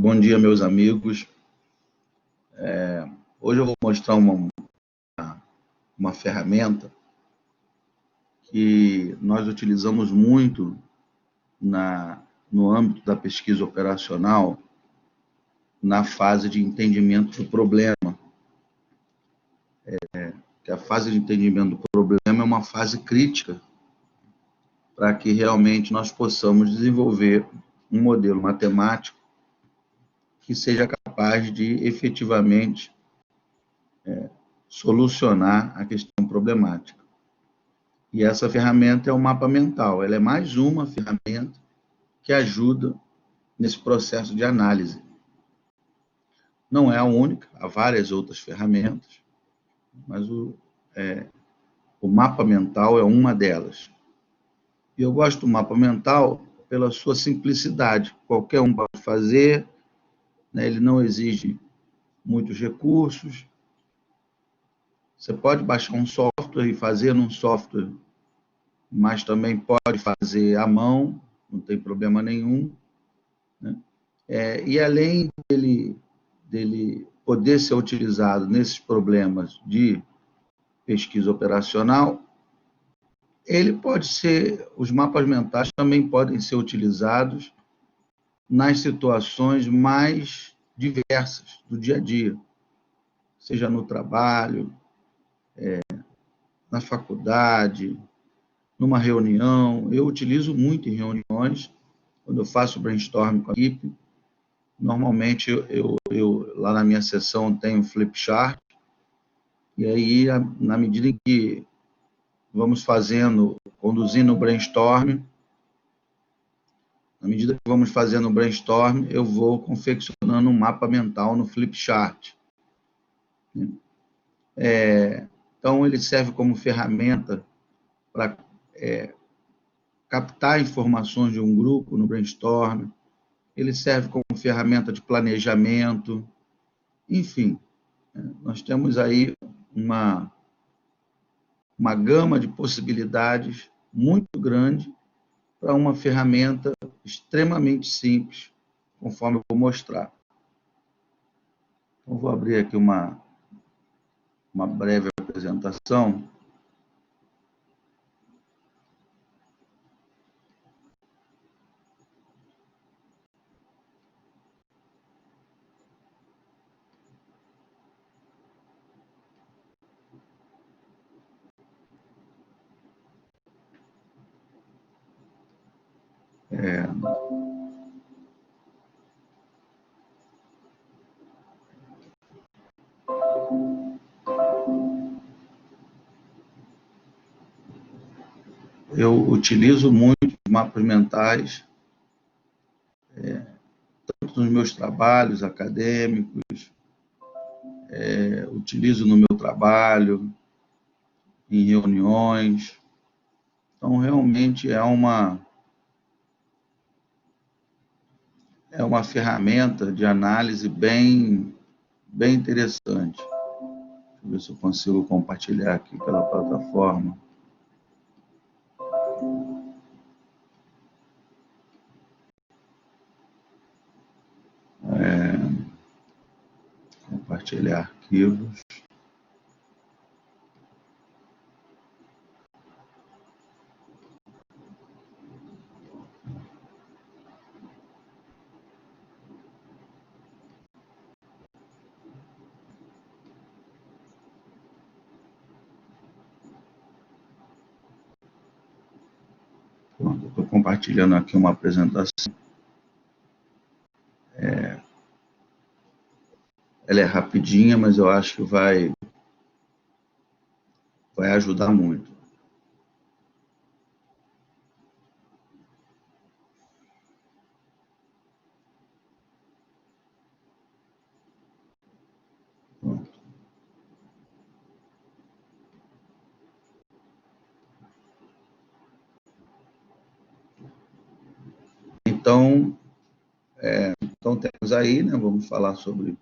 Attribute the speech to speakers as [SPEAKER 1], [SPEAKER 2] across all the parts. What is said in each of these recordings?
[SPEAKER 1] Bom dia, meus amigos. Hoje eu vou mostrar uma ferramenta que nós utilizamos muito no âmbito da pesquisa operacional, na fase de entendimento do problema. Que a fase de entendimento do problema é uma fase crítica para que realmente nós possamos desenvolver um modelo matemático que seja capaz de efetivamente solucionar a questão problemática. E essa ferramenta é o mapa mental. Ela é mais uma ferramenta que ajuda nesse processo de análise. Não é a única, há várias outras ferramentas, mas o mapa mental é uma delas. E eu gosto do mapa mental pela sua simplicidade. Qualquer um pode fazer, né? Ele não exige muitos recursos. Você pode baixar um software e fazer num software, mas também pode fazer à mão, não tem problema nenhum, né? E além dele poder ser utilizado nesses problemas de pesquisa operacional, os mapas mentais também podem ser utilizados nas situações mais diversas do dia a dia, seja no trabalho, na faculdade, numa reunião. Eu utilizo muito em reuniões, quando eu faço brainstorming com a equipe. Normalmente, lá na minha sessão tenho um flip chart, e aí, na medida em que vamos conduzindo o brainstorm, na medida que vamos fazendo o brainstorm, eu vou confeccionando um mapa mental no flip chart. Então, ele serve como ferramenta para captar informações de um grupo no brainstorm, ele serve como ferramenta de planejamento, enfim, nós temos aí uma gama de possibilidades muito grande para uma ferramenta extremamente simples, conforme eu vou mostrar. Então, vou abrir aqui uma breve apresentação. Eu utilizo muito os mapas mentais, tanto nos meus trabalhos acadêmicos, utilizo no meu trabalho, em reuniões. Então, realmente é uma ferramenta de análise bem interessante. Deixa eu ver se eu consigo compartilhar aqui pela plataforma. Compartilhar arquivos. Estou compartilhando aqui uma apresentação. Ela é rapidinha, mas eu acho que vai ajudar muito. Pronto. Então temos aí, né? Vamos falar sobre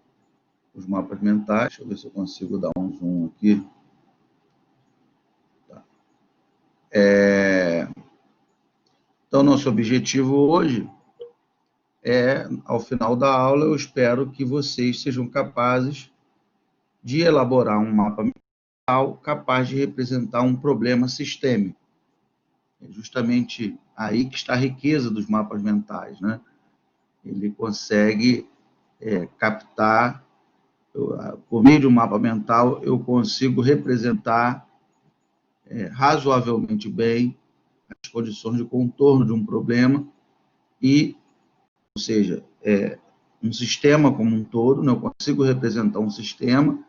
[SPEAKER 1] os mapas mentais. Deixa eu ver se eu consigo dar um zoom aqui. Tá. Então, nosso objetivo hoje ao final da aula, eu espero que vocês sejam capazes de elaborar um mapa mental capaz de representar um problema sistêmico. É justamente aí que está a riqueza dos mapas mentais, né? Ele consegue captar, por meio de um mapa mental, eu consigo representar razoavelmente bem as condições de contorno de um problema ou seja, um sistema como um todo, né? Eu consigo representar um sistema,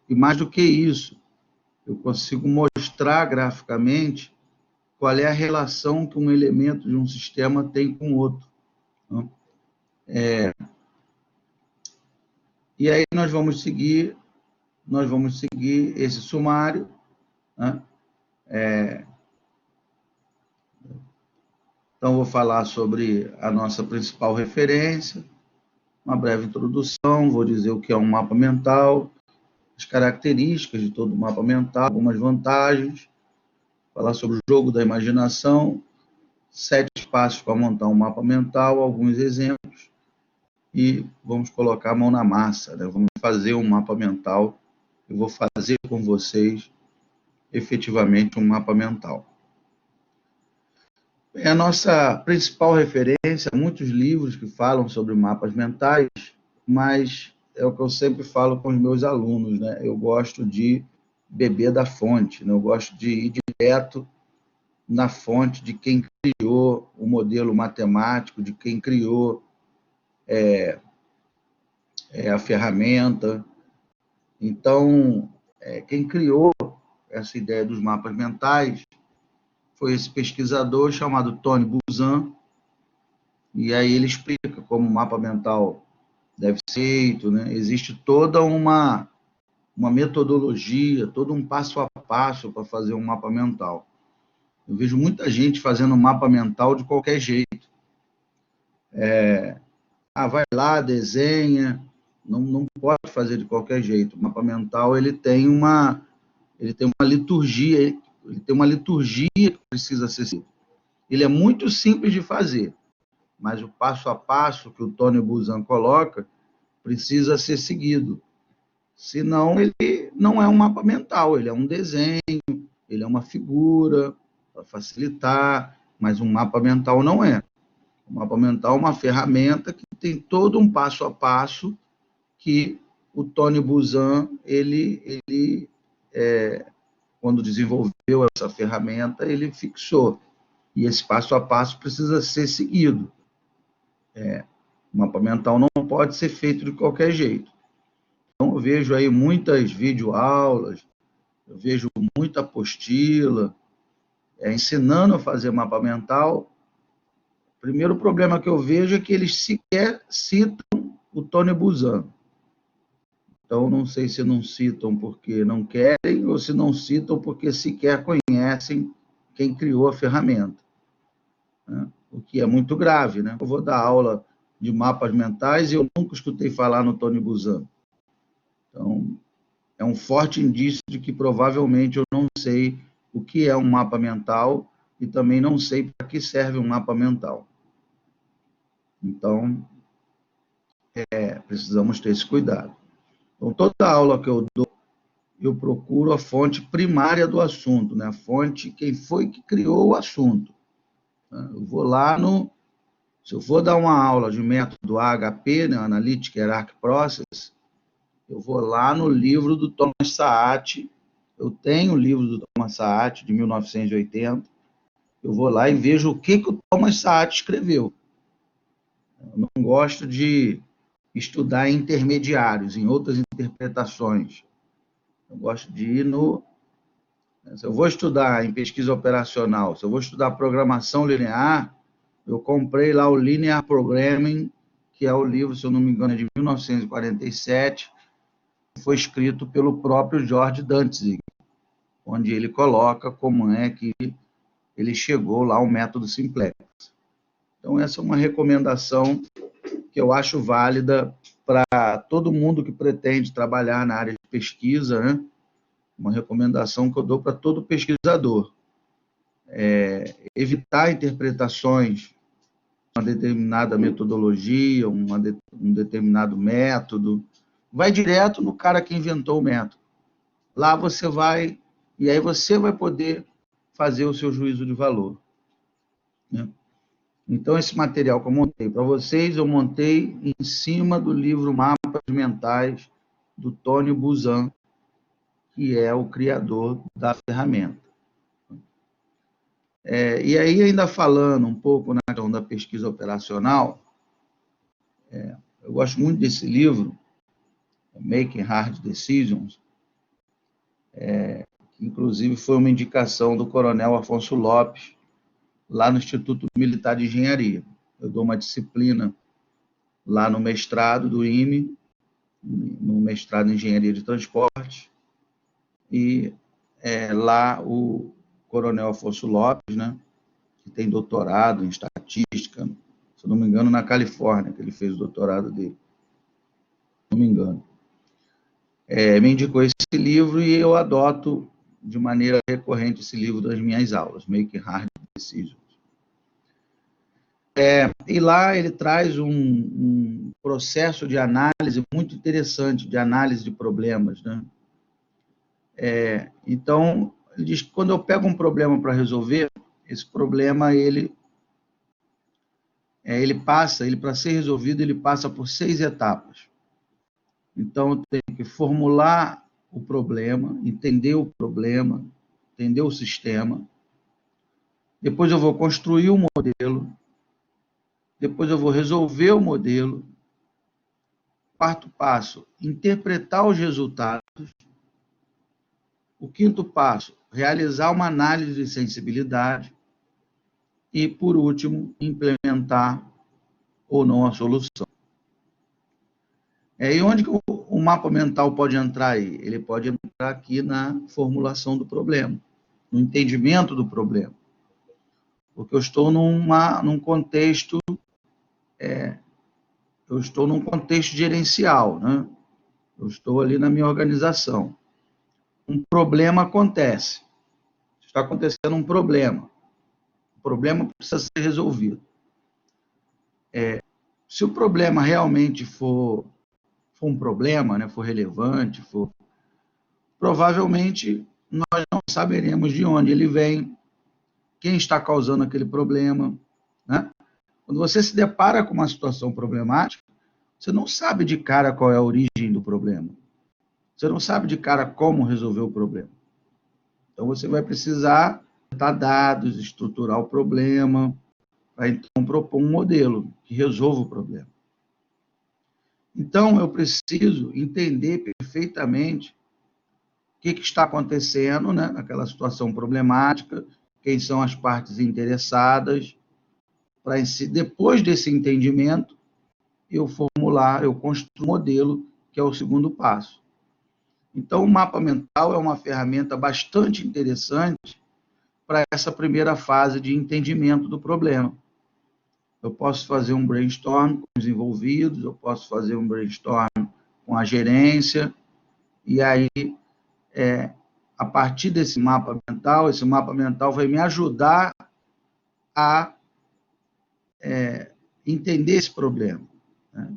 [SPEAKER 1] e mais do que isso, eu consigo mostrar graficamente qual é a relação que um elemento de um sistema tem com o outro, né? E aí nós vamos seguir esse sumário, né? Então, vou falar sobre a nossa principal referência, uma breve introdução, vou dizer o que é um mapa mental, as características de todo mapa mental, algumas vantagens, falar sobre o jogo da imaginação, 7 passos para montar um mapa mental, alguns exemplos, e vamos colocar a mão na massa, né? Vamos fazer um mapa mental, eu vou fazer com vocês, efetivamente, um mapa mental. É a nossa principal referência, muitos livros que falam sobre mapas mentais, mas é o que eu sempre falo com os meus alunos, né? Eu gosto de beber da fonte, né? Eu gosto de ir direto na fonte de quem criou o modelo matemático, de quem criou a ferramenta. Então, quem criou essa ideia dos mapas mentais foi esse pesquisador chamado Tony Buzan, e aí ele explica como o mapa mental deve ser feito, né? Existe toda uma metodologia, todo um passo a passo para fazer um mapa mental. Eu vejo muita gente fazendo um mapa mental de qualquer jeito. Vai lá, desenha, não pode fazer de qualquer jeito. O mapa mental ele tem uma liturgia, que precisa ser seguida. Ele é muito simples de fazer, mas o passo a passo que o Tony Buzan coloca precisa ser seguido. Senão, ele não é um mapa mental, ele é um desenho, ele é uma figura para facilitar, mas um mapa mental não é. O mapa mental é uma ferramenta que tem todo um passo a passo que o Tony Buzan, quando desenvolveu essa ferramenta, ele fixou. E esse passo a passo precisa ser seguido. O mapa mental não pode ser feito de qualquer jeito. Então, eu vejo aí muitas videoaulas, eu vejo muita apostila, ensinando a fazer mapa mental. O primeiro problema que eu vejo é que eles sequer citam o Tony Buzan. Então, não sei se não citam porque não querem ou se não citam porque sequer conhecem quem criou a ferramenta, né? O que é muito grave, né? Eu vou dar aula de mapas mentais e eu nunca escutei falar no Tony Buzan. Então, é um forte indício de que provavelmente eu não sei o que é um mapa mental e também não sei para que serve um mapa mental. Então, precisamos ter esse cuidado. Então, toda aula que eu dou, eu procuro a fonte primária do assunto, né? A fonte, quem foi que criou o assunto. Eu vou lá se eu for dar uma aula de método AHP, né, Analytic Hierarchy Process, eu vou lá no livro do Thomas Saat, eu tenho o livro do Thomas Saat, de 1980, eu vou lá e vejo o que o Thomas Saat escreveu. Eu não gosto de estudar intermediários, em outras interpretações. Eu gosto de ir se eu vou estudar em pesquisa operacional, se eu vou estudar programação linear, eu comprei lá o Linear Programming, que é o livro, se eu não me engano, é de 1947, que foi escrito pelo próprio George Dantzig, onde ele coloca como é que ele chegou lá ao método simplex. Então, essa é uma recomendação que eu acho válida para todo mundo que pretende trabalhar na área de pesquisa, né? Uma recomendação que eu dou para todo pesquisador. Evitar interpretações uma determinada metodologia, um determinado método. Vai direto no cara que inventou o método. Lá você vai, e aí você vai poder fazer o seu juízo de valor, né? Então, esse material que eu montei para vocês, eu montei em cima do livro Mapas Mentais, do Tony Buzan, que é o criador da ferramenta. E aí, ainda falando um pouco na questão da pesquisa operacional, eu gosto muito desse livro, Making Hard Decisions, que inclusive foi uma indicação do Coronel Afonso Lopes, lá no Instituto Militar de Engenharia. Eu dou uma disciplina lá no mestrado do IME, no mestrado em Engenharia de Transporte, e lá o Coronel Afonso Lopes, né, que tem doutorado em estatística, se não me engano, na Califórnia, que ele fez o doutorado dele, se não me engano. Me indicou esse livro e eu adoto de maneira recorrente esse livro das minhas aulas, Making Hard Decisions. E lá ele traz um processo de análise muito interessante, de análise de problemas, né? Então, ele diz que quando eu pego um problema para resolver, esse problema, ele passa, para ser resolvido, ele passa por 6 etapas. Então, eu tenho que formular o problema, entender o sistema. Depois eu vou construir o modelo. Depois eu vou resolver o modelo. Quarto passo, interpretar os resultados. O quinto passo, realizar uma análise de sensibilidade. E, por último, implementar ou não a solução. E onde que o mapa mental pode entrar aí? Ele pode entrar aqui na formulação do problema, no entendimento do problema. Porque eu estou num contexto, gerencial, né? Eu estou ali na minha organização. Um problema acontece. Está acontecendo um problema. O problema precisa ser resolvido. Se o problema realmente for um problema, né, for relevante, provavelmente nós não saberemos de onde ele vem, quem está causando aquele problema, né? Quando você se depara com uma situação problemática, você não sabe de cara qual é a origem do problema. Você não sabe de cara como resolver o problema. Então, você vai precisar dar dados, estruturar o problema, para então propor um modelo que resolva o problema. Então, eu preciso entender perfeitamente o que está acontecendo, né, naquela situação problemática, quem são as partes interessadas, para depois desse entendimento, eu construo um modelo, que é o segundo passo. Então, o mapa mental é uma ferramenta bastante interessante para essa primeira fase de entendimento do problema. Eu posso fazer um brainstorm com os envolvidos, eu posso fazer um brainstorm com a gerência, e aí, a partir desse mapa mental, esse mapa mental vai me ajudar a entender esse problema, né?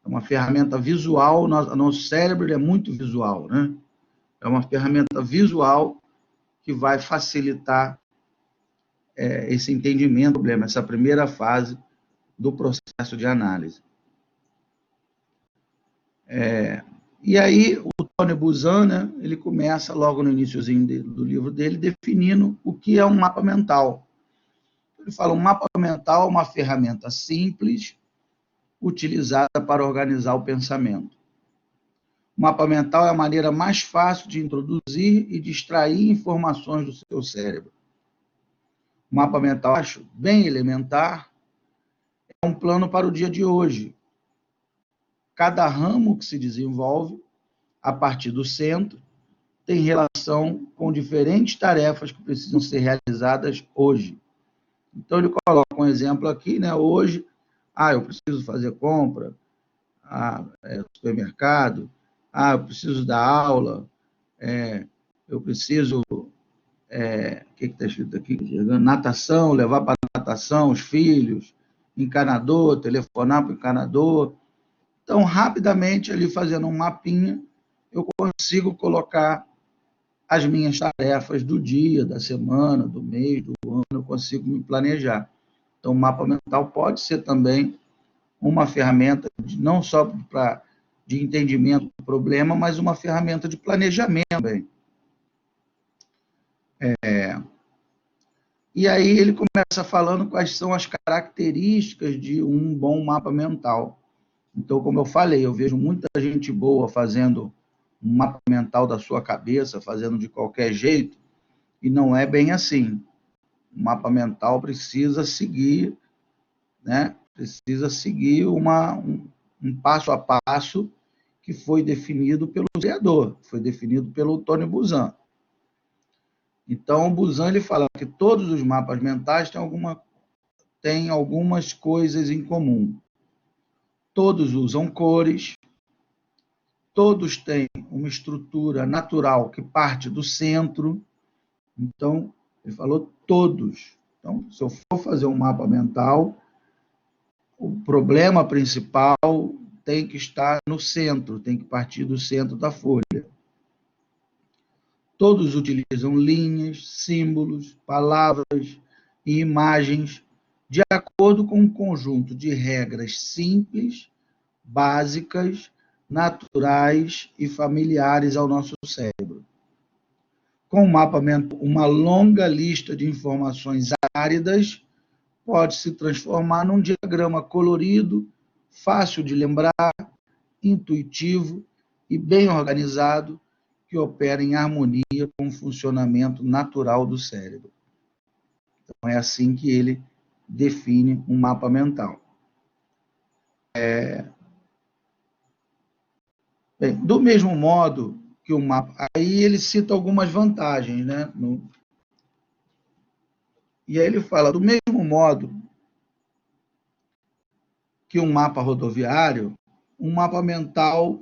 [SPEAKER 1] É uma ferramenta visual, nosso cérebro é muito visual, né? É uma ferramenta visual que vai facilitar esse entendimento do problema, essa primeira fase do processo de análise. E aí, o Tony Buzan, né, ele começa logo no iniciozinho do livro dele, definindo o que é um mapa mental. Ele fala, um mapa mental é uma ferramenta simples, utilizada para organizar o pensamento. O mapa mental é a maneira mais fácil de introduzir e de extrair informações do seu cérebro. O mapa mental, acho bem elementar, é um plano para o dia de hoje. Cada ramo que se desenvolve, a partir do centro, tem relação com diferentes tarefas que precisam ser realizadas hoje. Então, ele coloca um exemplo aqui, né? Hoje, eu preciso fazer compra, supermercado, eu preciso dar aula, eu preciso, o que está escrito aqui? Natação, levar para natação os filhos, encanador, telefonar para o encanador. Então, rapidamente, ali fazendo um mapinha, eu consigo colocar as minhas tarefas do dia, da semana, do mês, do ano, eu consigo me planejar. Então, o mapa mental pode ser também uma ferramenta não só de entendimento do problema, mas uma ferramenta de planejamento também. E aí ele começa falando quais são as características de um bom mapa mental. Então, como eu falei, eu vejo muita gente boa fazendo um mapa mental da sua cabeça, fazendo de qualquer jeito, e não é bem assim. O mapa mental precisa seguir, né? Precisa seguir um passo a passo que foi definido pelo criador, foi definido pelo Tony Buzan. Então, o Buzan ele fala que todos os mapas mentais têm algumas coisas em comum. Todos usam cores, todos têm uma estrutura natural que parte do centro. Então, ele falou todos. Então, se eu for fazer um mapa mental, o problema principal tem que estar no centro, tem que partir do centro da folha. Todos utilizam linhas, símbolos, palavras e imagens de acordo com um conjunto de regras simples, básicas, naturais e familiares ao nosso cérebro. Com o mapa mental, uma longa lista de informações áridas pode se transformar num diagrama colorido, fácil de lembrar, intuitivo e bem organizado, que opera em harmonia com o funcionamento natural do cérebro. Então, é assim que ele define um mapa mental. Bem, do mesmo modo que o mapa... Aí ele cita algumas vantagens, né? E aí ele fala, do mesmo modo que um mapa rodoviário, um mapa mental,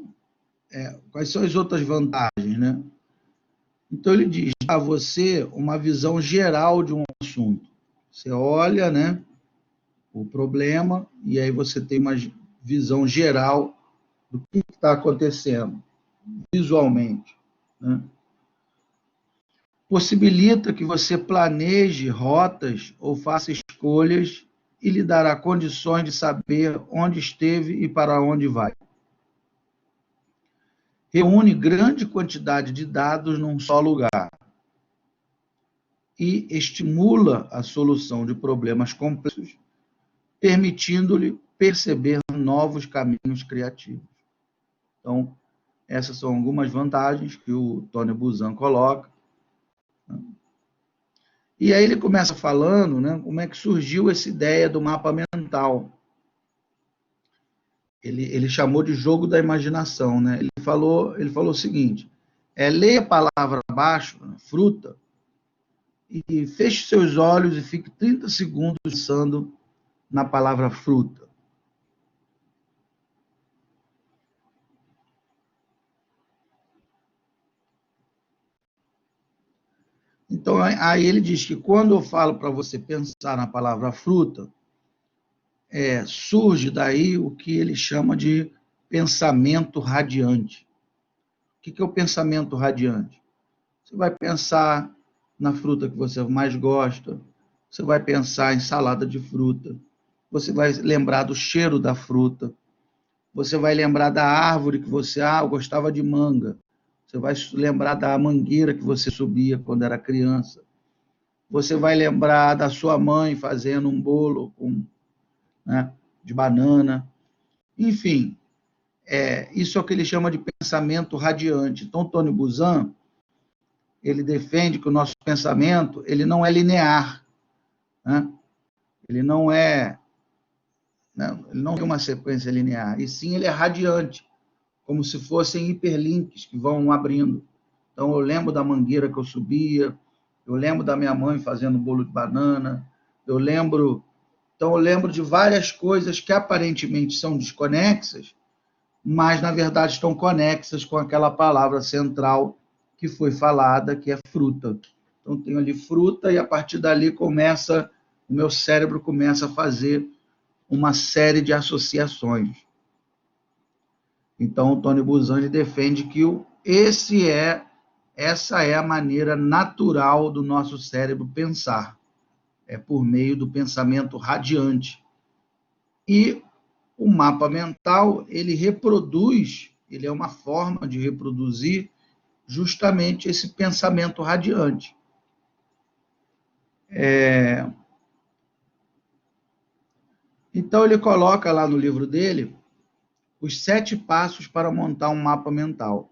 [SPEAKER 1] quais são as outras vantagens, né? Então ele diz, dá a você uma visão geral de um assunto. Você olha, né, o problema e aí você tem uma visão geral do que está acontecendo visualmente, né? Possibilita que você planeje rotas ou faça escolhas e lhe dará condições de saber onde esteve e para onde vai. Reúne grande quantidade de dados num só lugar e estimula a solução de problemas complexos, permitindo-lhe perceber novos caminhos criativos. Então, essas são algumas vantagens que o Tony Buzan coloca. E aí ele começa falando, né, como é que surgiu essa ideia do mapa mental. Ele chamou de jogo da imaginação, né? Ele falou o seguinte, leia a palavra abaixo, fruta, e feche seus olhos e fique 30 segundos pensando na palavra fruta. Então, aí ele diz que quando eu falo para você pensar na palavra fruta, surge daí o que ele chama de pensamento radiante. O que é o pensamento radiante? Você vai pensar na fruta que você mais gosta, você vai pensar em salada de fruta, você vai lembrar do cheiro da fruta, você vai lembrar da árvore que você, eu gostava de manga, você vai lembrar da mangueira que você subia quando era criança, você vai lembrar da sua mãe fazendo um bolo né, de banana, enfim, isso é o que ele chama de pensamento radiante. Então, Tony Buzan, ele defende que o nosso pensamento ele não é linear, né? Ele não tem uma sequência linear, e sim ele é radiante, como se fossem hiperlinks que vão abrindo. Então, eu lembro da mangueira que eu subia, eu lembro da minha mãe fazendo bolo de banana, eu lembro de várias coisas que aparentemente são desconexas, mas, na verdade, estão conexas com aquela palavra central que foi falada, que é fruta. Então, tenho ali fruta e, a partir dali, o meu cérebro começa a fazer uma série de associações. Então, o Tony Buzan defende que essa é a maneira natural do nosso cérebro pensar, é por meio do pensamento radiante. E o mapa mental, ele é uma forma de reproduzir justamente esse pensamento radiante. Então, ele coloca lá no livro dele os 7 passos para montar um mapa mental.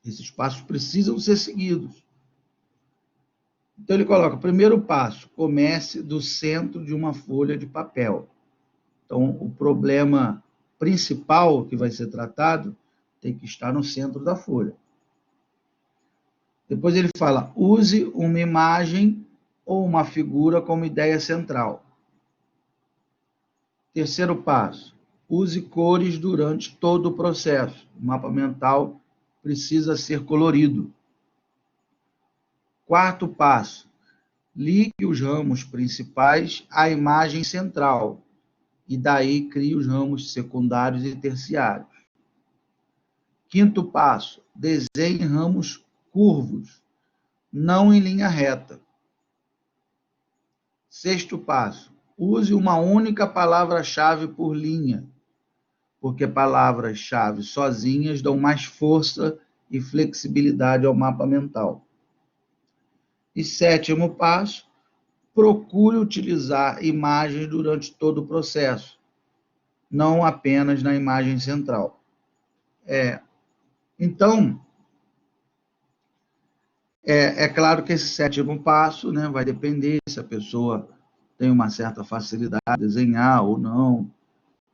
[SPEAKER 1] Esses passos precisam ser seguidos. Então, ele coloca, primeiro passo, comece do centro de uma folha de papel. Então, o problema principal que vai ser tratado tem que estar no centro da folha. Depois ele fala, use uma imagem ou uma figura como ideia central. Terceiro passo, use cores durante todo o processo. O mapa mental precisa ser colorido. Quarto passo, ligue os ramos principais à imagem central, e daí crie os ramos secundários e terciários. Quinto passo, desenhe ramos curvos, não em linha reta. Sexto passo, use uma única palavra-chave por linha, porque palavras-chave sozinhas dão mais força e flexibilidade ao mapa mental. E sétimo passo, procure utilizar imagens durante todo o processo, não apenas na imagem central. Então, é claro que esse sétimo passo, né, vai depender se a pessoa tem uma certa facilidade de desenhar ou não,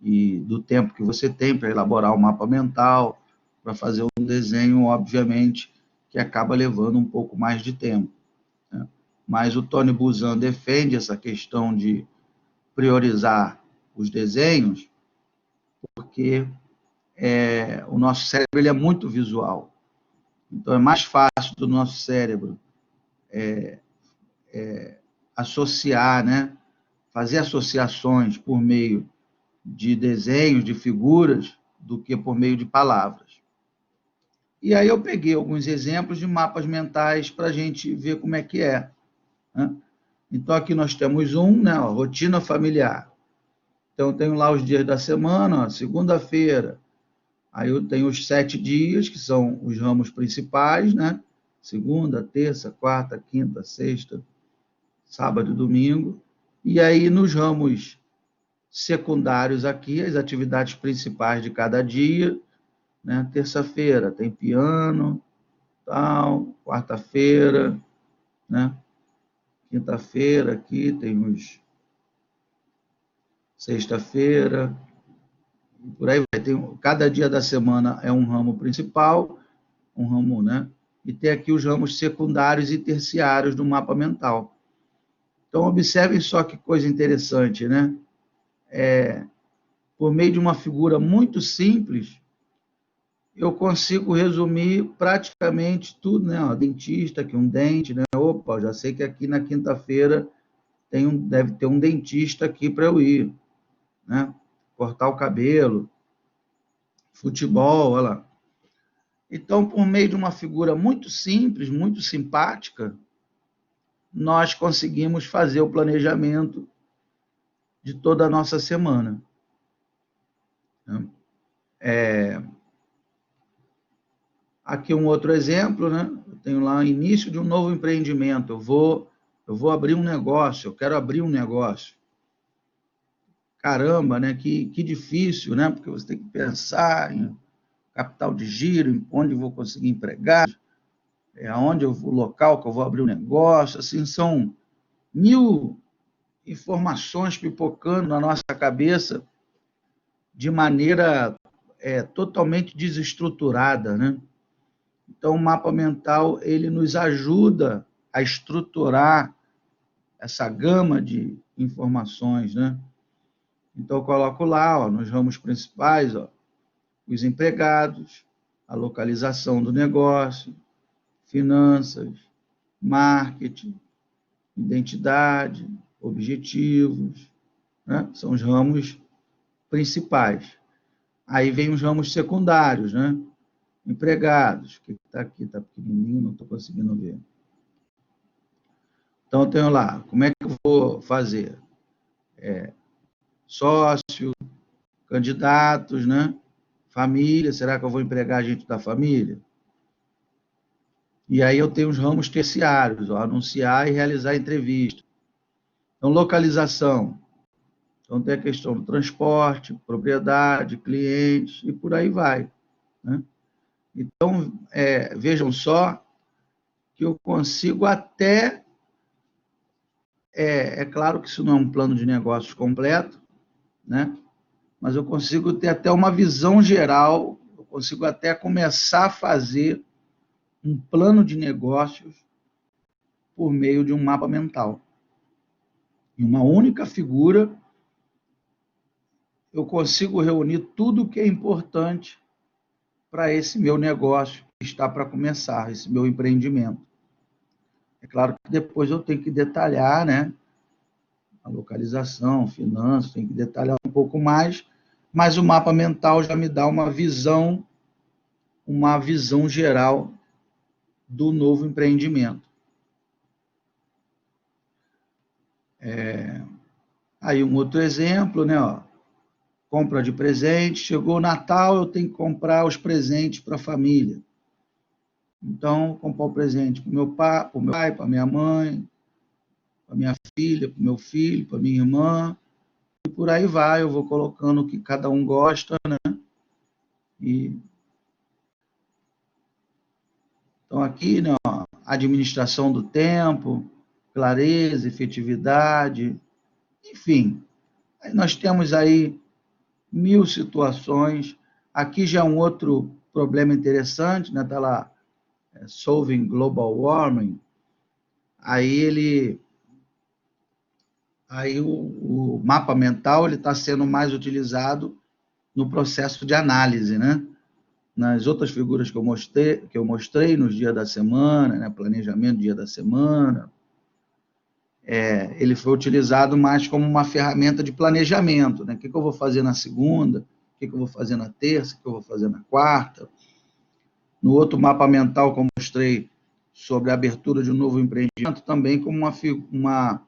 [SPEAKER 1] e do tempo que você tem para elaborar o mapa mental, para fazer um desenho, obviamente, que acaba levando um pouco mais de tempo. Né? Mas o Tony Buzan defende essa questão de priorizar os desenhos, porque o nosso cérebro ele é muito visual. Então, é mais fácil do nosso cérebro associar, né? Fazer associações por meio de desenhos, de figuras, do que por meio de palavras. E aí eu peguei alguns exemplos de mapas mentais para a gente ver como é que é. Né? Então, aqui nós temos né, rotina familiar. Então, eu tenho lá os dias da semana, segunda-feira. Aí eu tenho os 7 dias, que são os ramos principais, né? Segunda, terça, quarta, quinta, sexta, sábado e domingo. E aí, nos ramos secundários aqui, as atividades principais de cada dia, né? Terça-feira tem piano, tal, quarta-feira, né? Quinta-feira aqui tem os sexta-feira, por aí vai. Cada dia da semana é um ramo principal, um ramo, né? E tem aqui os ramos secundários e terciários do mapa mental. Então, observem só que coisa interessante, né? Por meio de uma figura muito simples, eu consigo resumir praticamente tudo, né? Ó, dentista, aqui um dente, né? Opa, já sei que aqui na quinta-feira deve ter um dentista aqui para eu ir, né? Cortar o cabelo, futebol, olha lá. Então, por meio de uma figura muito simples, muito simpática, nós conseguimos fazer o planejamento de toda a nossa semana. Aqui um outro exemplo, né? Eu tenho lá início de um novo empreendimento. Eu vou abrir um negócio, eu quero abrir um negócio. Caramba, né? Que difícil, né? Porque você tem que pensar em capital de giro, em onde eu vou conseguir empregar, aonde o local que eu vou abrir o negócio, assim, são 1000 informações pipocando na nossa cabeça de maneira totalmente desestruturada, né? Então, o mapa mental, ele nos ajuda a estruturar essa gama de informações, né? Então, eu coloco lá, ó, nos ramos principais, ó, os empregados, a localização do negócio, finanças, marketing, identidade, objetivos, né? São os ramos principais. Aí vem os ramos secundários, né? Empregados, que está aqui, está pequenininho, não estou conseguindo ver. Então, eu tenho lá, como é que eu vou fazer? Sócio, candidatos, né? Família, será que eu vou empregar gente da família? E aí eu tenho os ramos terciários, ó, anunciar e realizar entrevista. Então, localização. Então, tem a questão do transporte, propriedade, clientes, e por aí vai, né? Então, vejam só que eu consigo até... É claro que isso não é um plano de negócios completo, né? Mas eu consigo ter até uma visão geral, eu consigo até começar a fazer um plano de negócios por meio de um mapa mental. Em uma única figura, eu consigo reunir tudo o que é importante para esse meu negócio que está para começar, esse meu empreendimento. É claro que depois eu tenho que detalhar, né? A localização, finanças, tem que detalhar um pouco mais, mas o mapa mental já me dá uma visão geral do novo empreendimento. Aí um outro exemplo, né? Ó, compra de presente, chegou o Natal, eu tenho que comprar os presentes para a família. Então, comprar o presente para o meu pai, para a minha mãe, para a minha filha, para o meu filho, para a minha irmã, e por aí vai, eu vou colocando o que cada um gosta, né? E, então, aqui, né, ó, administração do tempo, clareza, efetividade, enfim. Aí nós temos aí 1000 situações. Aqui já é um outro problema interessante, né? Está lá, Solving Global Warming. Aí o mapa mental ele está sendo mais utilizado no processo de análise, né? Nas outras figuras que eu mostrei nos dias da semana, né? Planejamento dia da semana, ele foi utilizado mais como uma ferramenta de planejamento, né? O que eu vou fazer na segunda, o que eu vou fazer na terça, o que eu vou fazer na quarta. No outro mapa mental que eu mostrei sobre a abertura de um novo empreendimento, também como uma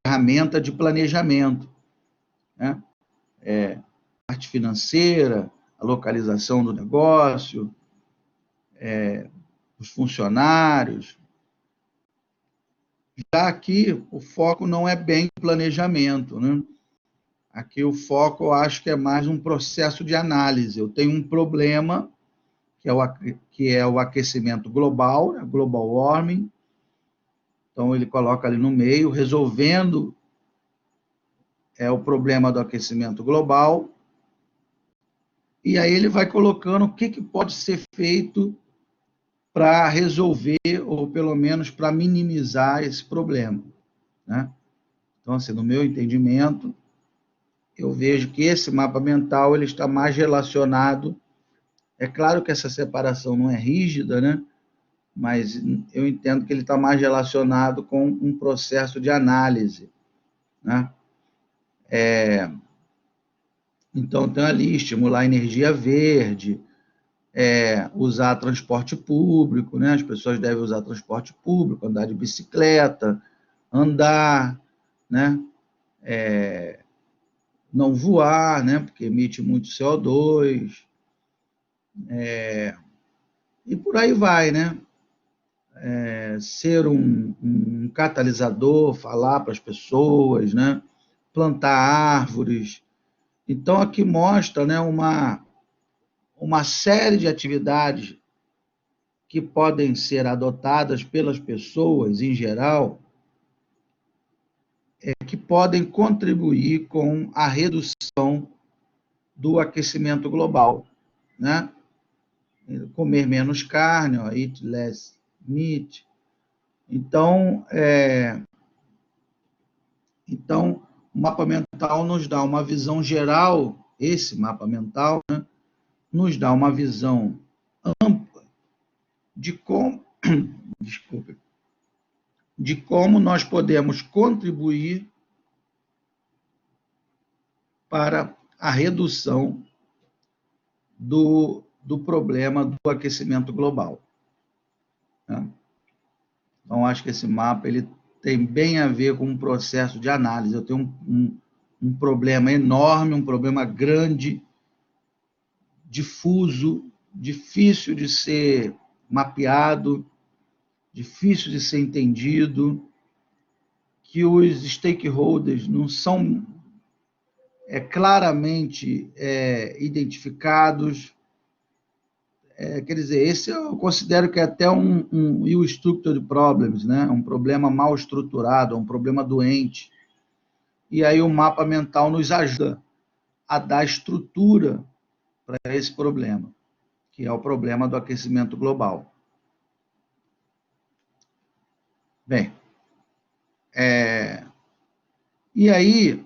[SPEAKER 1] ferramenta de planejamento, né? Parte financeira, a localização do negócio, os funcionários. Já aqui, o foco não é bem planejamento, né? Aqui o foco, eu acho que é mais um processo de análise. Eu tenho um problema, que é o aquecimento global, né? Global warming. Então, ele coloca ali no meio, resolvendo o problema do aquecimento global. E aí ele vai colocando o que pode ser feito para resolver, ou pelo menos para minimizar esse problema, né? Então, assim, no meu entendimento, eu vejo que esse mapa mental ele está mais relacionado. É claro que essa separação não é rígida, né? Mas eu entendo que ele está mais relacionado com um processo de análise, né? Então, tem ali estimular a energia verde, usar transporte público, né? As pessoas devem usar transporte público, andar de bicicleta, andar, né? Não voar, né? Porque emite muito CO2, e por aí vai, né? Ser um catalisador, falar para as pessoas, né? Plantar árvores. Então, aqui mostra, né, uma série de atividades que podem ser adotadas pelas pessoas em geral, que podem contribuir com a redução do aquecimento global, né? Comer menos carne, ó, eat less meat. Então, o mapa mental nos dá uma visão geral, esse mapa mental, né, nos dá uma visão ampla de como, desculpe, de como nós podemos contribuir para a redução do problema do aquecimento global. Né? Então, acho que esse mapa ele tem bem a ver com um processo de análise. Eu tenho um problema enorme, um problema grande, difuso, difícil de ser mapeado, difícil de ser entendido, que os stakeholders não são claramente identificados. Quer dizer, esse eu considero que é até um ill-structured problems, né? Um problema mal estruturado, um problema doente. E aí o mapa mental nos ajuda a dar estrutura para esse problema, que é o problema do aquecimento global. Bem, e aí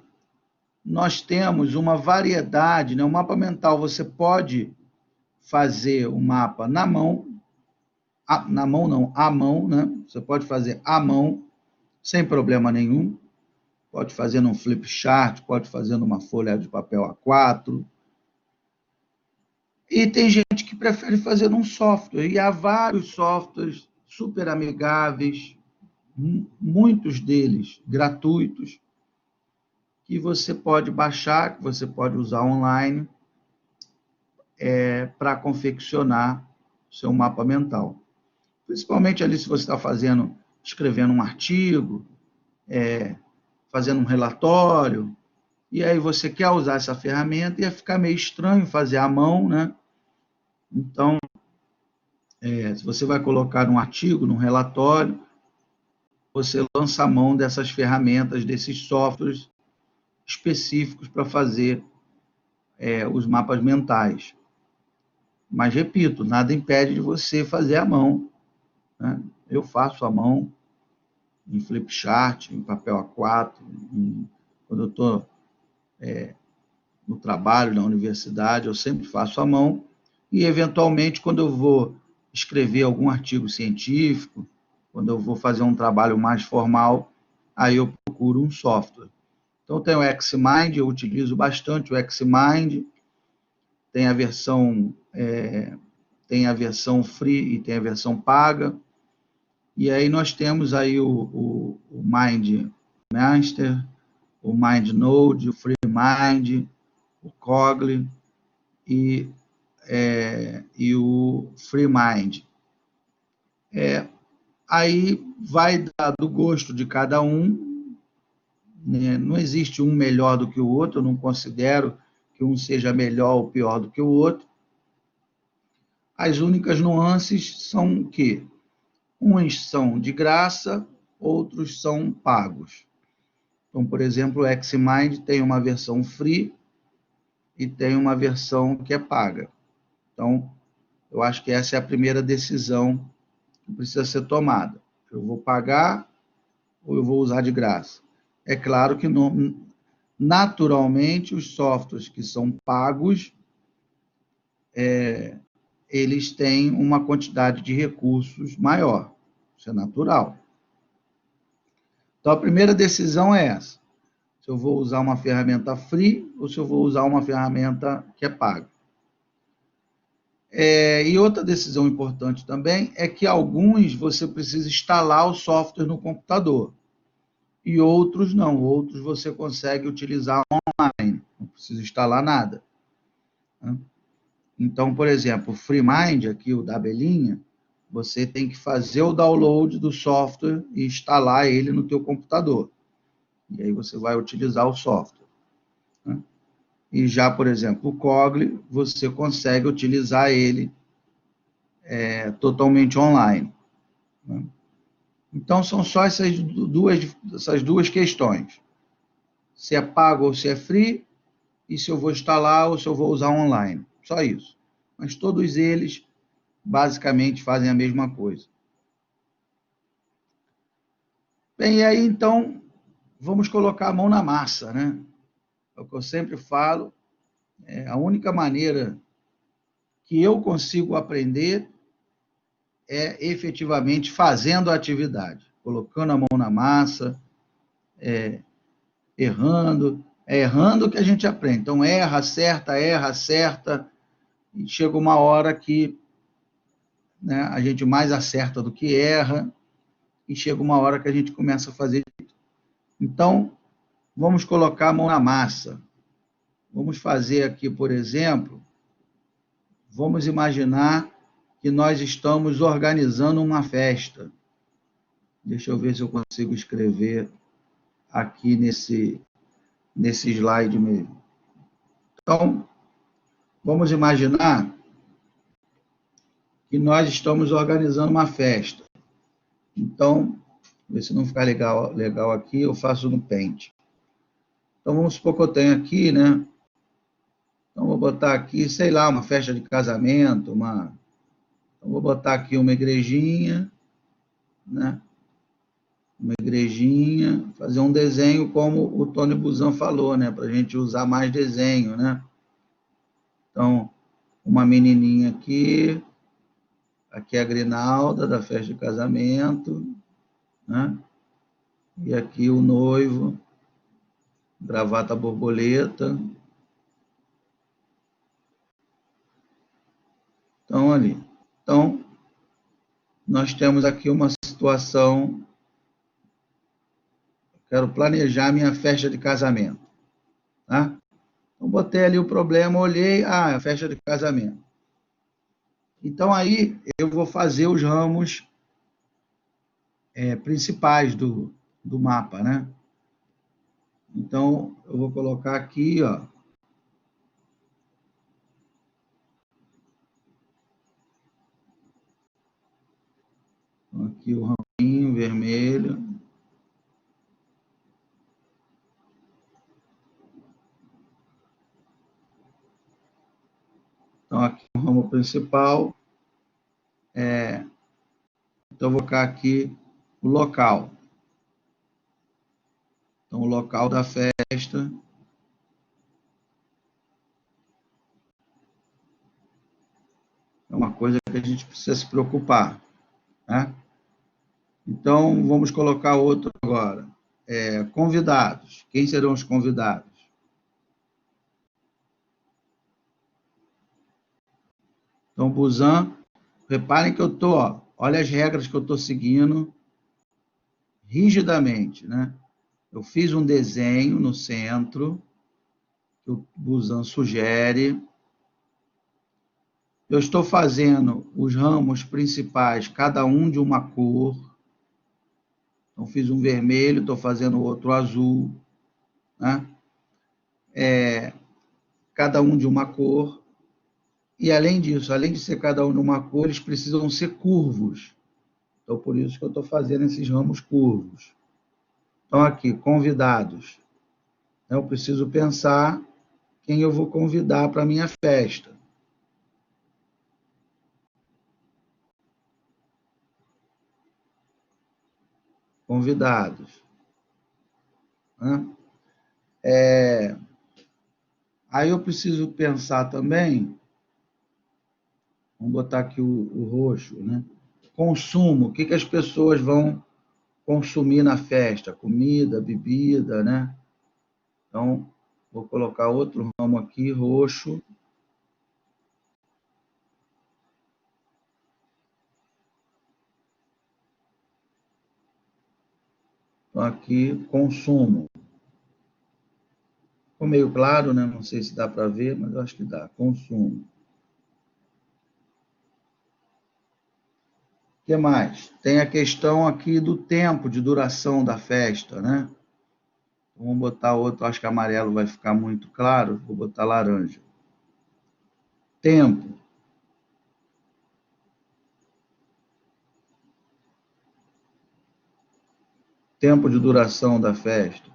[SPEAKER 1] nós temos uma variedade, né? O mapa mental você pode fazer o mapa na mão, à mão, né? Você pode fazer à mão, sem problema nenhum. Pode fazer num flip chart, pode fazer numa folha de papel A4. E tem gente que prefere fazer num software, e há vários softwares super amigáveis, muitos deles gratuitos, que você pode baixar, que você pode usar online, para confeccionar o seu mapa mental. Principalmente ali se você está escrevendo um artigo, fazendo um relatório, e aí você quer usar essa ferramenta, ia ficar meio estranho fazer à mão, né? Então, se você vai colocar um artigo, num relatório, você lança a mão dessas ferramentas, desses softwares específicos para fazer os mapas mentais. Mas, repito, nada impede de você fazer à mão. Né? Eu faço à mão, em flipchart, em papel A4, quando eu estou no trabalho, na universidade, eu sempre faço à mão, e, eventualmente, quando eu vou escrever algum artigo científico, quando eu vou fazer um trabalho mais formal, aí eu procuro um software. Então, tem o Xmind, eu utilizo bastante o Xmind, tem a versão free e tem a versão paga, e aí nós temos aí o MindMaster, o MindNode, o FreeMind, o Cogli e o FreeMind. Aí vai dar do gosto de cada um, né? Não existe um melhor do que o outro, eu não considero que um seja melhor ou pior do que o outro. As únicas nuances são que uns são de graça, outros são pagos. Então, por exemplo, o Xmind tem uma versão free e tem uma versão que é paga. Então, eu acho que essa é a primeira decisão que precisa ser tomada. Eu vou pagar ou eu vou usar de graça? É claro que, naturalmente, os softwares que são pagos, eles têm uma quantidade de recursos maior. Isso é natural. Então, a primeira decisão é essa. Se eu vou usar uma ferramenta free ou se eu vou usar uma ferramenta que é paga. E outra decisão importante também é que alguns você precisa instalar o software no computador e outros não. Outros você consegue utilizar online, não precisa instalar nada. Então, por exemplo, o FreeMind, aqui o da abelhinha, você tem que fazer o download do software e instalar ele no teu computador. E aí você vai utilizar o software. E já, por exemplo, o Cogli, você consegue utilizar ele totalmente online. Então, são só essas duas questões. Se é pago ou se é free, e se eu vou instalar ou se eu vou usar online. Só isso. Mas todos eles, basicamente, fazem a mesma coisa. Bem, e aí, então, vamos colocar a mão na massa, né? É o que eu sempre falo, a única maneira que eu consigo aprender é efetivamente fazendo a atividade, colocando a mão na massa, errando. É errando que a gente aprende. Então, erra, acerta, e chega uma hora que, né, a gente mais acerta do que erra, e chega uma hora que a gente começa a fazer. Então, vamos colocar a mão na massa. Vamos fazer aqui, por exemplo, vamos imaginar que nós estamos organizando uma festa. Deixa eu ver se eu consigo escrever aqui nesse slide mesmo. Então, vamos imaginar que nós estamos organizando uma festa. Então, ver se não ficar legal aqui, eu faço no Paint. Então, vamos supor que eu tenho aqui, né? Então, vou botar aqui, sei lá, uma festa de casamento, Então, vou botar aqui uma igrejinha, né? Uma igrejinha, fazer um desenho como o Tony Buzan falou, né? Para a gente usar mais desenho, né? Então, uma menininha aqui é a grinalda da festa de casamento, né? E aqui o noivo, gravata borboleta. Então, ali. Então, nós temos aqui uma situação. Quero planejar minha festa de casamento, tá? Então, botei ali o problema, olhei, a festa de casamento. Então, aí, eu vou fazer os ramos principais do mapa, né? Então, eu vou colocar aqui, ó. Aqui o raminho vermelho. Então, aqui o ramo principal. Então, eu vou colocar aqui o local. Então, o local da festa. É uma coisa que a gente precisa se preocupar, né? Então, vamos colocar outro agora. Convidados. Quem serão os convidados? Então, Busan, reparem que eu estou, olha as regras que eu estou seguindo rigidamente, né? Eu fiz um desenho no centro, que o Busan sugere. Eu estou fazendo os ramos principais, cada um de uma cor. Então, fiz um vermelho, estou fazendo outro azul, né? Cada um de uma cor. E, além disso, além de ser cada um de uma cor, eles precisam ser curvos. Então, por isso que eu estou fazendo esses ramos curvos. Então, aqui, convidados. Eu preciso pensar quem eu vou convidar para a minha festa. Convidados. Aí eu preciso pensar também, vamos botar aqui o roxo, né? Consumo, o que as pessoas vão consumir na festa? Comida, bebida, né? Então, vou colocar outro ramo aqui, roxo. Então, aqui, consumo. Ficou meio claro, né? Não sei se dá para ver, mas eu acho que dá. Consumo. O que mais? Tem a questão aqui do tempo de duração da festa, né? Vamos botar outro, acho que amarelo vai ficar muito claro, vou botar laranja. Tempo. Tempo de duração da festa.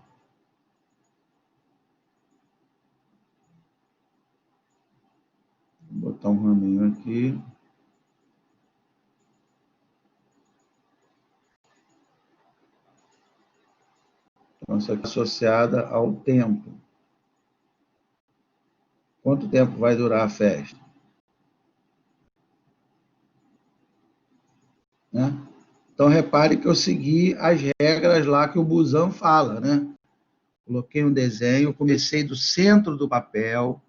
[SPEAKER 1] Vou botar um raminho aqui. Então, isso aqui é associada ao tempo. Quanto tempo vai durar a festa? Né? Então, repare que eu segui as regras lá que o Busan fala, né? Coloquei um desenho, comecei do centro do papel,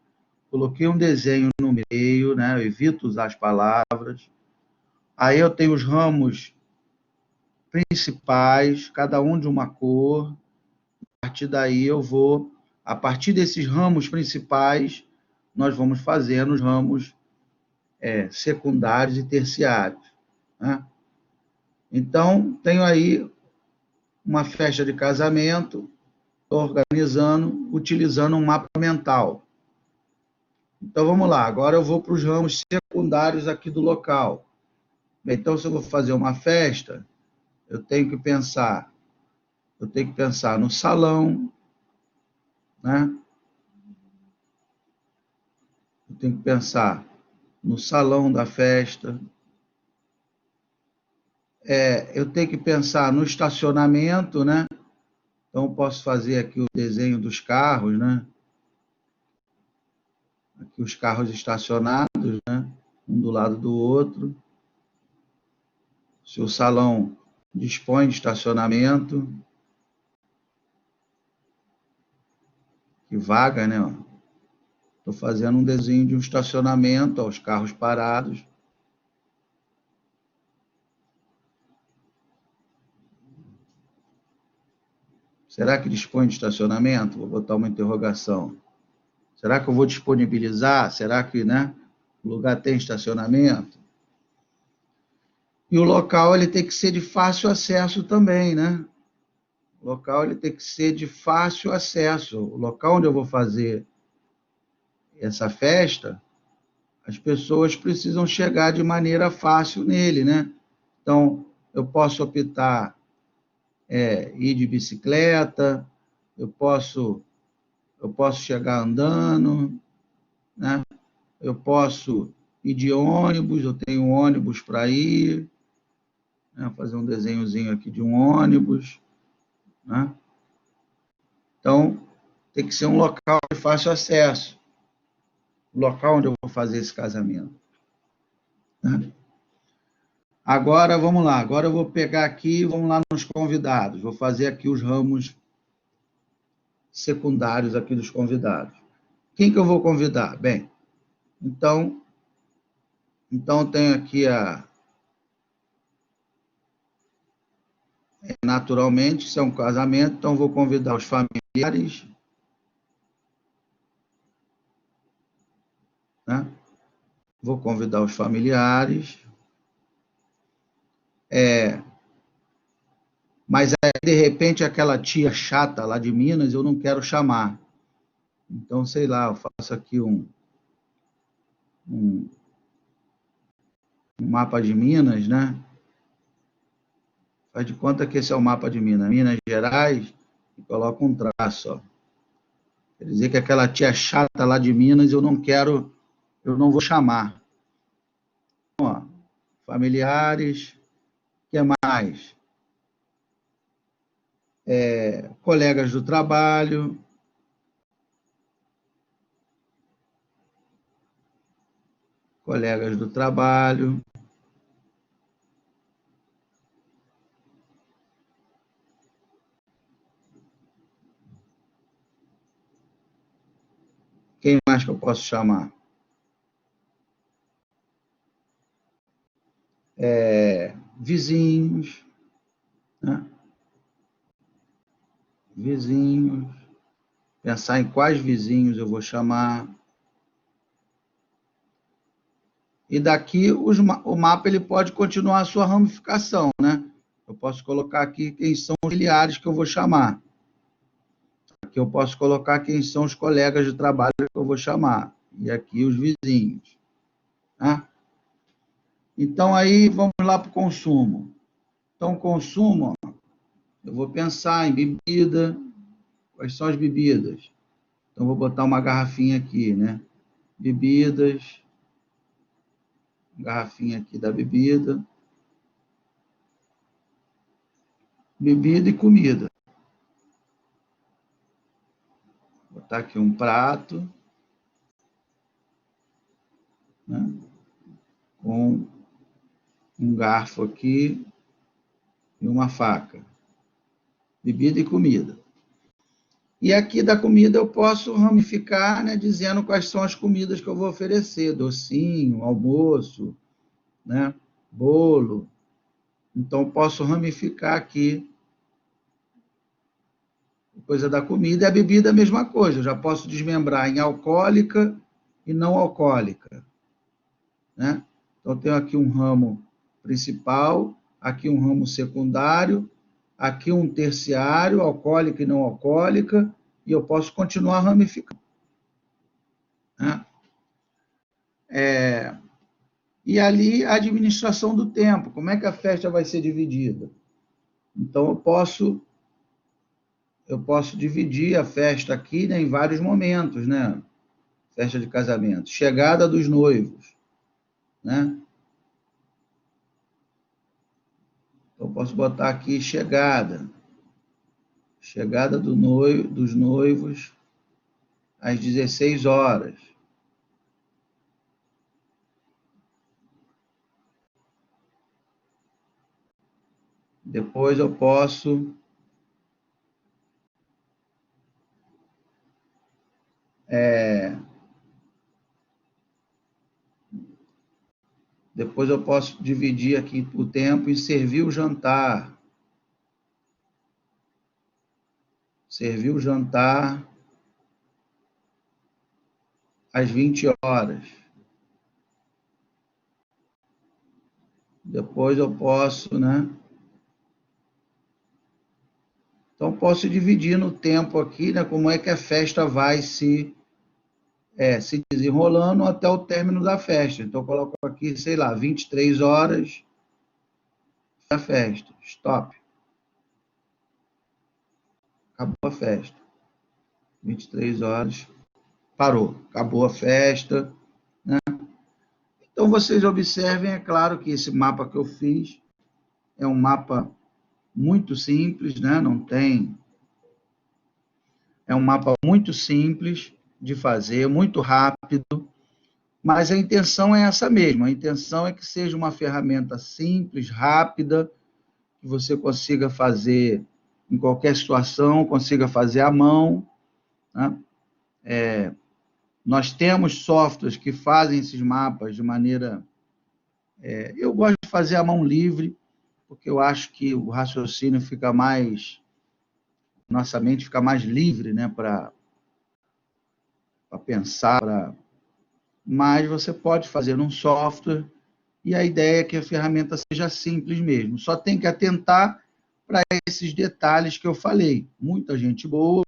[SPEAKER 1] coloquei um desenho no meio, né? Eu evito usar as palavras. Aí eu tenho os ramos principais, cada um de uma cor. A partir daí eu vou, a partir desses ramos principais, nós vamos fazendo os ramos secundários e terciários, né? Então, tenho aí uma festa de casamento, estou organizando, utilizando um mapa mental. Então, vamos lá, agora eu vou para os ramos secundários aqui do local. Então, se eu vou fazer uma festa, eu tenho que pensar no salão, né? Eu tenho que pensar no salão da festa. Eu tenho que pensar no estacionamento, né? Então, eu posso fazer aqui o desenho dos carros, né? Aqui os carros estacionados, né? Um do lado do outro. Se o salão dispõe de estacionamento, que vaga, né? Estou fazendo um desenho de um estacionamento, ó, os carros parados. Será que dispõe de estacionamento? Vou botar uma interrogação. Será que eu vou disponibilizar? Será que, né, o lugar tem estacionamento? E o local ele tem que ser de fácil acesso também, né? O local ele tem que ser de fácil acesso. O local onde eu vou fazer essa festa, as pessoas precisam chegar de maneira fácil nele, né? Então, eu posso optar ir de bicicleta, eu posso chegar andando, né? Eu posso ir de ônibus, eu tenho um ônibus para ir, né? Fazer um desenhozinho aqui de um ônibus, né? Então, tem que ser um local de fácil acesso, o local onde eu vou fazer esse casamento, né? Agora, vamos lá. Agora eu vou pegar aqui, vamos lá nos convidados. Vou fazer aqui os ramos secundários aqui dos convidados. Quem que eu vou convidar? Bem, então eu tenho aqui naturalmente, isso é um casamento, então vou convidar os familiares, né? Vou convidar os familiares, mas aí, de repente, aquela tia chata lá de Minas, eu não quero chamar. Então, sei lá, eu faço aqui um mapa de Minas, né? Faz de conta que esse é o mapa de Minas, Minas Gerais, e coloca um traço, ó. Quer dizer que aquela tia chata lá de Minas, eu não vou chamar. Então, ó, familiares, o que mais? Colegas do trabalho, colegas do trabalho, quem mais que eu posso chamar? Vizinhos, né? Vizinhos, pensar em quais vizinhos eu vou chamar. E daqui o mapa ele pode continuar a sua ramificação, né? Eu posso colocar aqui quem são os familiares que eu vou chamar. Aqui eu posso colocar quem são os colegas de trabalho que eu vou chamar. E aqui os vizinhos, né? Então, aí vamos lá para o consumo. Então, consumo, ó, eu vou pensar em bebida. Quais são as bebidas? Então, vou botar uma garrafinha aqui, né? Bebidas, garrafinha aqui da bebida. Bebida e comida. Vou botar aqui um prato, né? Com um garfo aqui e uma faca. Bebida e comida. E aqui da comida eu posso ramificar, né, dizendo quais são as comidas que eu vou oferecer, docinho, almoço, né, bolo. Então, eu posso ramificar aqui coisa da comida, e a bebida é a mesma coisa, eu já posso desmembrar em alcoólica e não alcoólica, né? Então, eu tenho aqui um ramo principal, aqui um ramo secundário, aqui um terciário, alcoólica e não alcoólica, e eu posso continuar ramificando, né? E ali a administração do tempo, como é que a festa vai ser dividida? Então, eu posso dividir a festa aqui, né, em vários momentos, né? Festa de casamento, chegada dos noivos, né? Então, eu posso botar aqui chegada dos noivos às 16 horas. Depois eu posso dividir aqui o tempo e servir o jantar. Servir o jantar às 20 horas. Depois eu posso, né? Então, posso dividir no tempo aqui, né? Como é que a festa vai se desenrolando até o término da festa. Então, eu coloco aqui, sei lá, 23 horas da festa. Stop. Acabou a festa. 23 horas. Parou. Acabou a festa, né? Então, vocês observem, é claro que esse mapa que eu fiz é um mapa muito simples, né? Não tem... É um mapa muito simples de fazer, muito rápido, mas a intenção é essa mesma. A intenção é que seja uma ferramenta simples, rápida, que você consiga fazer em qualquer situação, consiga fazer à mão, né? Nós temos softwares que fazem esses mapas de maneira... eu gosto de fazer à mão livre, porque eu acho que o raciocínio fica mais... Nossa mente fica mais livre, né, para pensar, mas você pode fazer um software, e a ideia é que a ferramenta seja simples mesmo. Só tem que atentar para esses detalhes que eu falei. Muita gente boa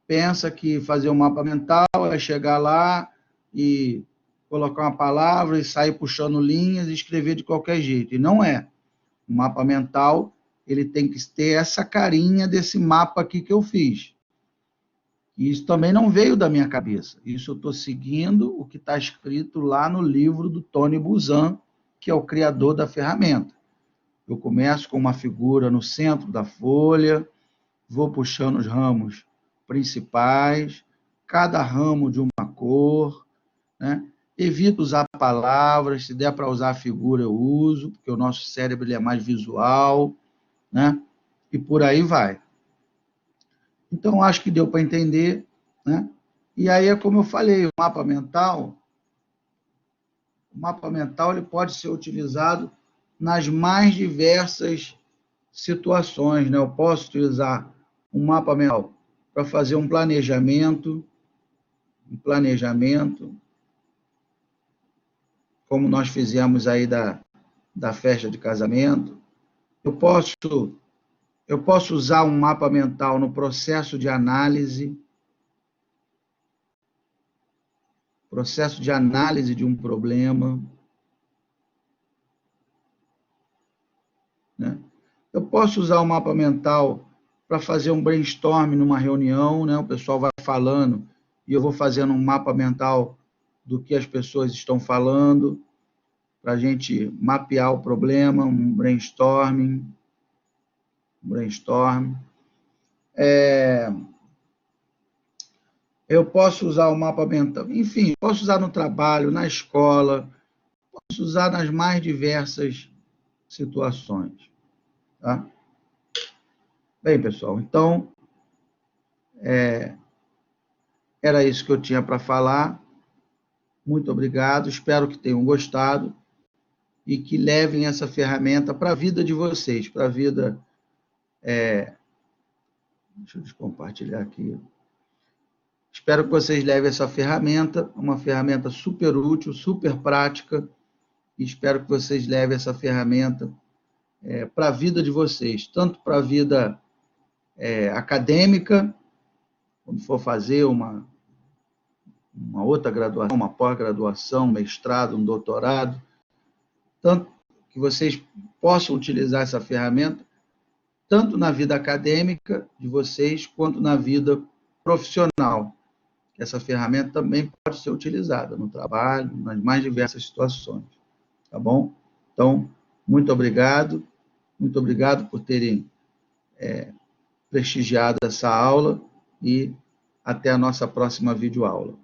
[SPEAKER 1] pensa que fazer um mapa mental é chegar lá e colocar uma palavra e sair puxando linhas e escrever de qualquer jeito. E não é. O mapa mental, ele tem que ter essa carinha desse mapa aqui que eu fiz. E isso também não veio da minha cabeça. Isso eu estou seguindo o que está escrito lá no livro do Tony Buzan, que é o criador da ferramenta. Eu começo com uma figura no centro da folha, vou puxando os ramos principais, cada ramo de uma cor, né? Evito usar palavras, se der para usar figura eu uso, porque o nosso cérebro ele é mais visual, né? E por aí vai. Então, acho que deu para entender, né? E aí é como eu falei, o mapa mental ele pode ser utilizado nas mais diversas situações, né? Eu posso utilizar um mapa mental para fazer um planejamento, como nós fizemos aí da festa de casamento. Eu posso usar um mapa mental no processo de análise de um problema, né? Eu posso usar o mapa mental para fazer um brainstorm numa reunião, né? O pessoal vai falando e eu vou fazendo um mapa mental do que as pessoas estão falando, para a gente mapear o problema, um brainstorm. Eu posso usar o mapa mental, enfim, posso usar no trabalho, na escola, posso usar nas mais diversas situações, tá? Bem, pessoal, então, Era isso que eu tinha para falar. Muito obrigado, espero que tenham gostado e que levem essa ferramenta para a vida de vocês, para a vida... Deixa eu compartilhar aqui. Espero que vocês levem essa ferramenta, uma ferramenta super útil, super prática, e espero que vocês levem essa ferramenta para a vida de vocês, tanto para a vida acadêmica, quando for fazer uma outra graduação, uma pós-graduação, um mestrado, um doutorado, tanto que vocês possam utilizar essa ferramenta, tanto na vida acadêmica de vocês, quanto na vida profissional. Essa ferramenta também pode ser utilizada no trabalho, nas mais diversas situações, tá bom? Então, muito obrigado por terem prestigiado essa aula e até a nossa próxima videoaula.